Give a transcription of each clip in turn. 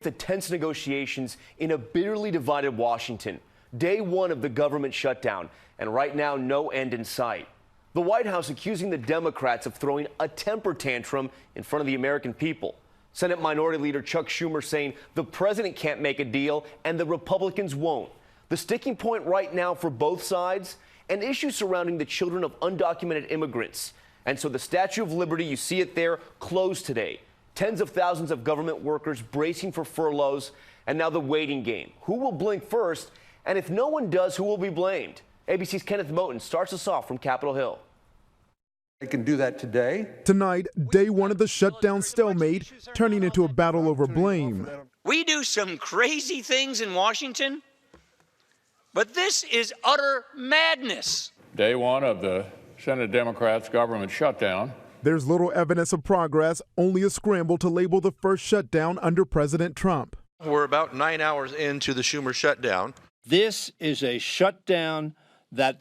The tense negotiations in a bitterly divided Washington. Day one of the government shutdown, and right now no end in sight. The White House accusing the Democrats of throwing a temper tantrum in front of the American people. Senate Minority Leader Chuck Schumer saying the president can't make a deal and the Republicans won't. The sticking point right now for both sides, an issue surrounding the children of undocumented immigrants. And so the Statue of Liberty, you see it there, closed today. Tens of thousands of government workers bracing for furloughs, and now the waiting game. Who will blink first? And if no one does, who will be blamed? ABC's Kenneth Moten starts us off from Capitol Hill. They can do that today. Tonight, day one of the shutdown stalemate, turning into a battle over blame. We do some crazy things in Washington, but this is utter madness. Day one of the Senate Democrats' government shutdown. There's little evidence of progress, only a scramble to label the first shutdown under President Trump. We're about 9 hours into the Schumer shutdown. This is a shutdown that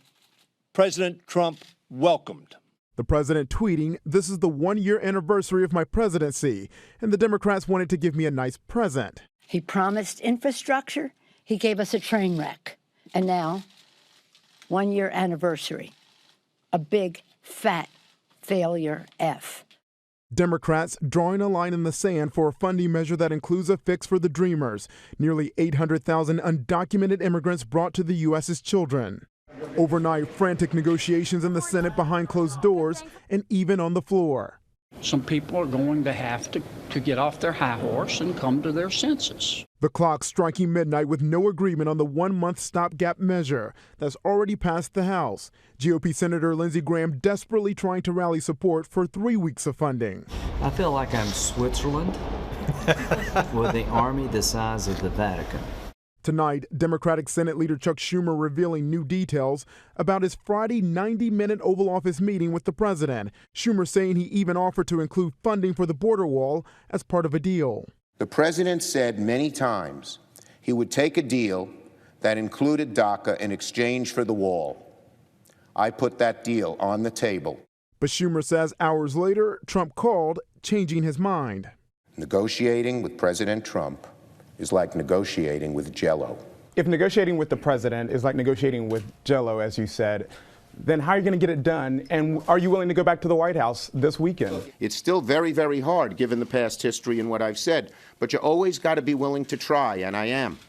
President Trump welcomed. The president tweeting, "This is the 1-year anniversary of my presidency, and the Democrats wanted to give me a nice present." He promised infrastructure. He gave us a train wreck. And now, 1-year anniversary, a big, fat failure F. Democrats drawing a line in the sand for a funding measure that includes a fix for the Dreamers, nearly 800,000 undocumented immigrants brought to the U.S. as children. Overnight, frantic negotiations in the Senate behind closed doors and even on the floor. Some people are going to have to get off their high horse and come to their senses. The clock striking midnight with no agreement on the 1-month stopgap measure that's already passed the House. GOP Senator Lindsey Graham desperately trying to rally support for 3 weeks of funding. I feel like I'm Switzerland with the army the size of the Vatican. Tonight, Democratic Senate Leader Chuck Schumer revealing new details about his Friday 90-minute Oval Office meeting with the president. Schumer saying he even offered to include funding for the border wall as part of a deal. The president said many times he would take a deal that included DACA in exchange for the wall. I put that deal on the table. But Schumer says hours later, Trump called, changing his mind. Negotiating with President Trump is like negotiating with Jell-O. If negotiating with the president is like negotiating with Jell-O, as you said, then how are you going to get it done? And are you willing to go back to the White House this weekend? It's still very, very hard given the past history and what I've said, but you always got to be willing to try, and I am.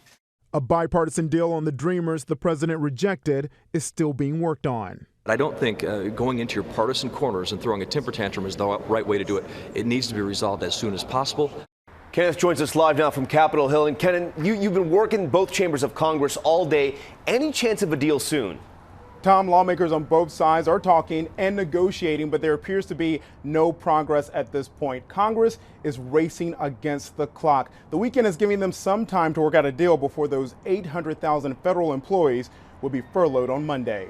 A bipartisan deal on the Dreamers the president rejected is still being worked on. I don't think going into your partisan corners and throwing a temper tantrum is the right way to do it. It needs to be resolved as soon as possible. Kenneth joins us live now from Capitol Hill. And Kenneth, you've been working both chambers of Congress all day. Any chance of a deal soon? Tom, lawmakers on both sides are talking and negotiating, but there appears to be no progress at this point. Congress is racing against the clock. The weekend is giving them some time to work out a deal before those 800,000 federal employees will be furloughed on Monday.